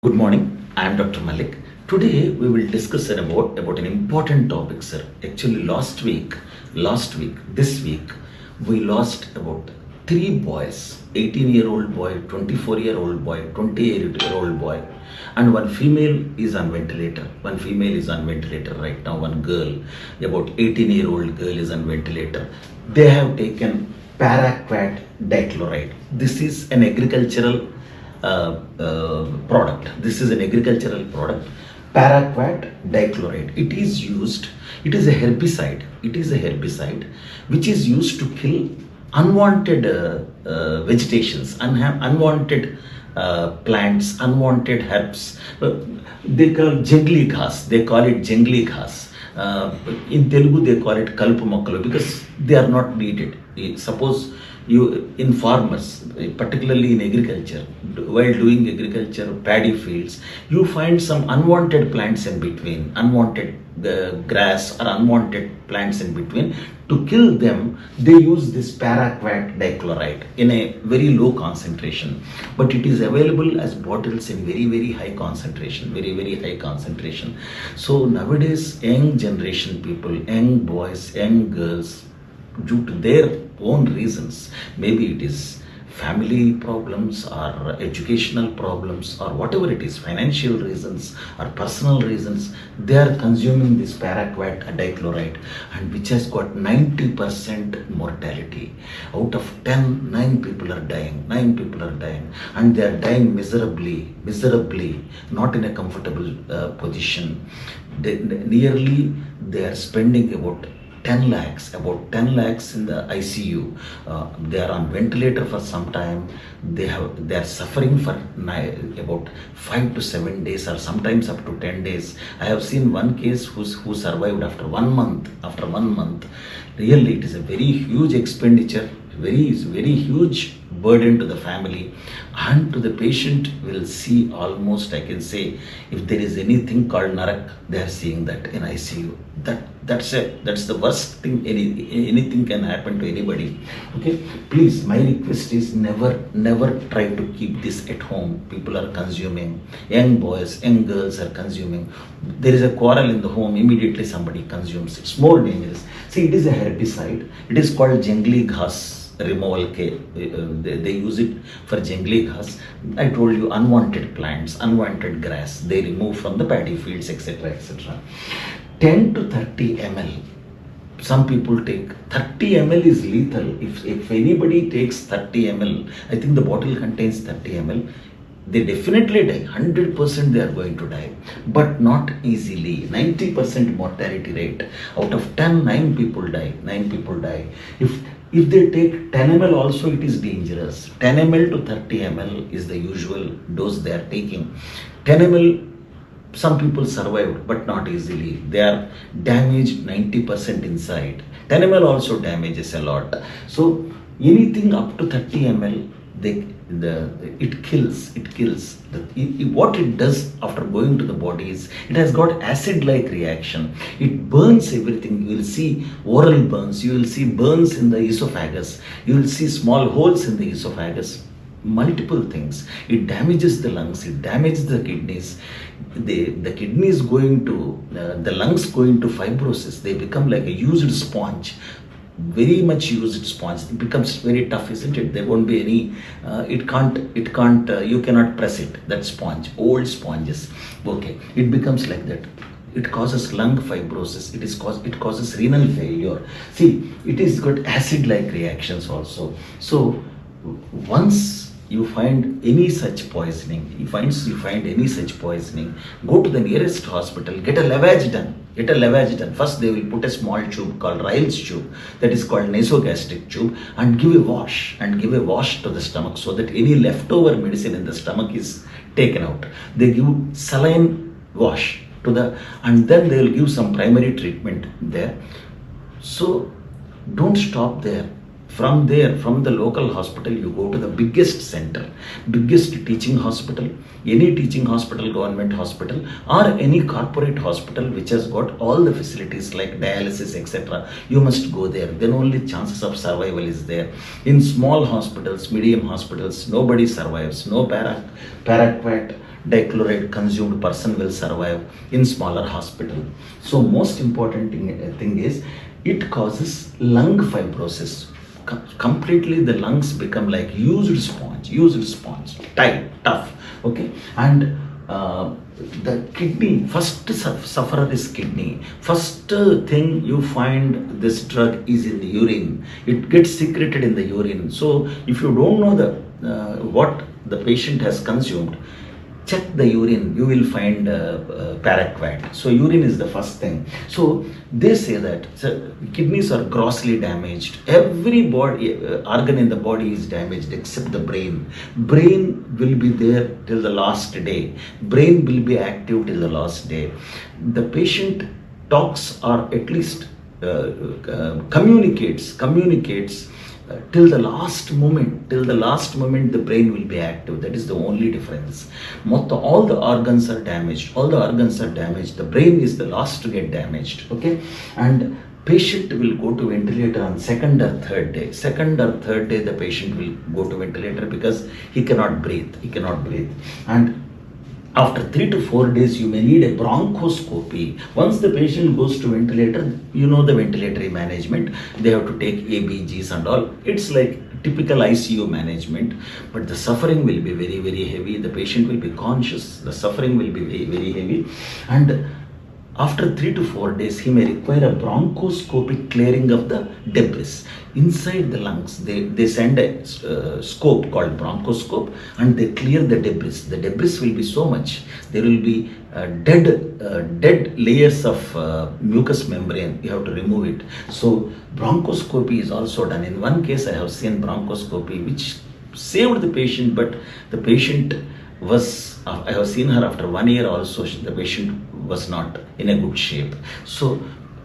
Good morning. I am Dr. Malik. Today we will discuss about an important topic, sir. Actually, this week, we lost about three boys: 18-year-old boy, 24-year-old boy, 28-year-old boy, and one female is on ventilator. One female is on ventilator right now. One girl, about 18-year-old girl, is on ventilator. They have taken paraquat dichloride. This is an agricultural product. This is an agricultural product. Paraquat dichloride. It is a herbicide. It is a herbicide which is used to kill unwanted vegetations, unwanted plants, unwanted herbs. They call jungly ghas. They call it jungly ghas. In Telugu, they call it kalpu mokkalo because they are not needed. Suppose you in farmers, particularly in agriculture, while doing agriculture, paddy fields, you find some unwanted plants in between, unwanted grass or unwanted plants in between. To kill them, they use this paraquat dichloride in a very low concentration, but it is available as bottles in very high concentration, very high concentration. So nowadays, young generation people, young boys, young girls, due to their own reasons, maybe it is family problems or educational problems or whatever it is, financial reasons or personal reasons, they are consuming this paraquat dichloride, and which has got 90% mortality. Out of 10, 9 people are dying. 9 people are dying, and they are dying miserably, not in a comfortable position. They are spending about 10 lakhs in the ICU. They are on ventilator for some time. They are suffering for about 5 to 7 days, or sometimes up to 10 days. I have seen one case who survived after 1 month. After 1 month, really, it is a very huge expenditure, very huge burden to the family and to the patient. Will see almost, I can say, if there is anything called narak, they are seeing that in ICU. That's the worst thing. Anything can happen to anybody. Okay, please, my request is never try to keep this at home. People are consuming. Young boys, young girls are consuming. There is a quarrel in the home, immediately somebody consumes. It's more dangerous. See, it is a herbicide. It is called jungly ghas removal care. They use it for jungly ghas. I told you, unwanted plants, unwanted grass, they remove from the paddy fields, etc. 10 to 30 ml. Some people take 30 ml is lethal. If anybody takes 30 ml, I think the bottle contains 30 ml. They definitely die. 100% they are going to die, but not easily. 90% mortality rate. Out of 10, 9 people die. 9 people die. If they take 10 ml also, it is dangerous. 10 ml to 30 ml is the usual dose they are taking. 10 ml, some people survived, but not easily. They are damaged 90% inside. 10 ml also damages a lot. So anything up to 30 ml, it kills. What it does after going to the body is, it has got acid-like reaction. It burns everything. You will see oral burns. You will see burns in the esophagus. You will see small holes in the esophagus. Multiple things. It damages the lungs. It damages the kidneys. The kidneys going to the lungs going to fibrosis. They become like a used sponge. Very much used sponge. It becomes very tough, isn't it? There won't be any. It can't. You cannot press it. That sponge, old sponges. Okay, it becomes like that. It causes lung fibrosis. It causes renal failure. See, it is got acid-like reactions also. So once you find any such poisoning, go to the nearest hospital, get a lavage done. First they will put a small tube called Ryle's tube, that is called nasogastric tube, and give a wash to the stomach, so that any leftover medicine in the stomach is taken out. They give saline wash and then they will give some primary treatment there. So don't stop there. From the local hospital, you go to the biggest center, biggest teaching hospital, any teaching hospital, government hospital, or any corporate hospital which has got all the facilities like dialysis, etc. You must go there. Then only chances of survival is there. In small hospitals, medium hospitals, nobody survives. No paraquat dichloride consumed person will survive in smaller hospital. So most important thing is it causes lung fibrosis. Completely the lungs become like used sponge, tight, tough. Okay, and the kidney, first sufferer is kidney. First thing you find this drug is in the urine. It gets secreted in the urine. So if you don't know the what the patient has consumed, check the urine, you will find paraquat. So urine is the first thing. So they say that kidneys are grossly damaged. Every body organ in the body is damaged except the brain. Brain will be there till the last day. Brain will be active till the last day. The patient talks or at least communicates till the last moment. The brain will be active. That is the only difference. All the organs are damaged. The brain is the last to get damaged. Okay, and patient will go to ventilator on second or third day. The patient will go to ventilator because he cannot breathe. And after 3 to 4 days, you may need a bronchoscopy. Once the patient goes to ventilator, you know the ventilatory management. They have to take ABGs and all. It's like typical ICU management, but the suffering will be very, very heavy. The patient will be conscious. The suffering will be very, very heavy. And after 3 to 4 days, he may require a bronchoscopic clearing of the debris. Inside the lungs, they send a scope called bronchoscope and they clear the debris. The debris will be so much. There will be dead layers of mucous membrane. You have to remove it. So bronchoscopy is also done. In one case, I have seen bronchoscopy which saved the patient, but the patient I have seen her after 1 year also, the patient was not in a good shape. So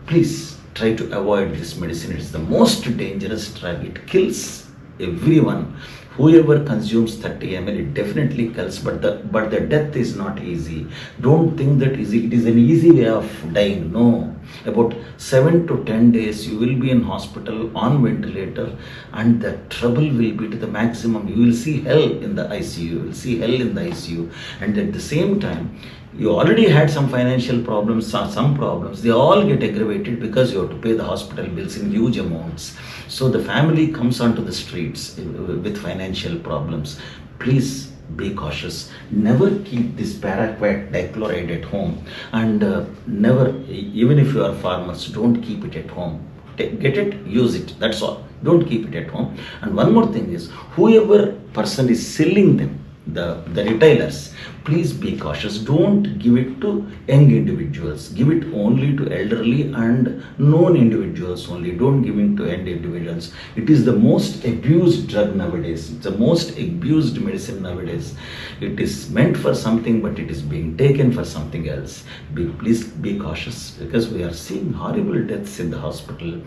please try to avoid this medicine. It is the most dangerous drug. It kills everyone. Whoever consumes 30 ml, it definitely kills, but the death is not easy. Don't think that it is an easy way of dying. No. About 7 to 10 days you will be in hospital on ventilator, and the trouble will be to the maximum. You will see hell in the ICU. And at the same time, you already had some financial problems, some problems. They all get aggravated because you have to pay the hospital bills in huge amounts. So the family comes onto the streets with financial problems. Please be cautious. Never keep this paraquat dichloride at home, and never, even if you are farmers, don't keep it at home. Get it, use it. That's all. Don't keep it at home. And one more thing is, whoever person is selling them, the retailers, please be cautious. Don't give it to young individuals. Give it only to elderly and known individuals only. Don't give it to young individuals. It is the most abused drug nowadays. It's the most abused medicine nowadays. It is meant for something, but it is being taken for something else. Please be cautious, because we are seeing horrible deaths in the hospital,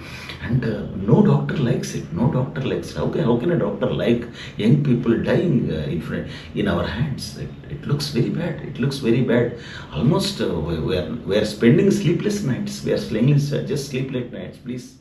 and no doctor likes it. How can a doctor like young people dying in our hands? It looks very bad. Almost we are spending sleepless nights. Just sleepless nights. Please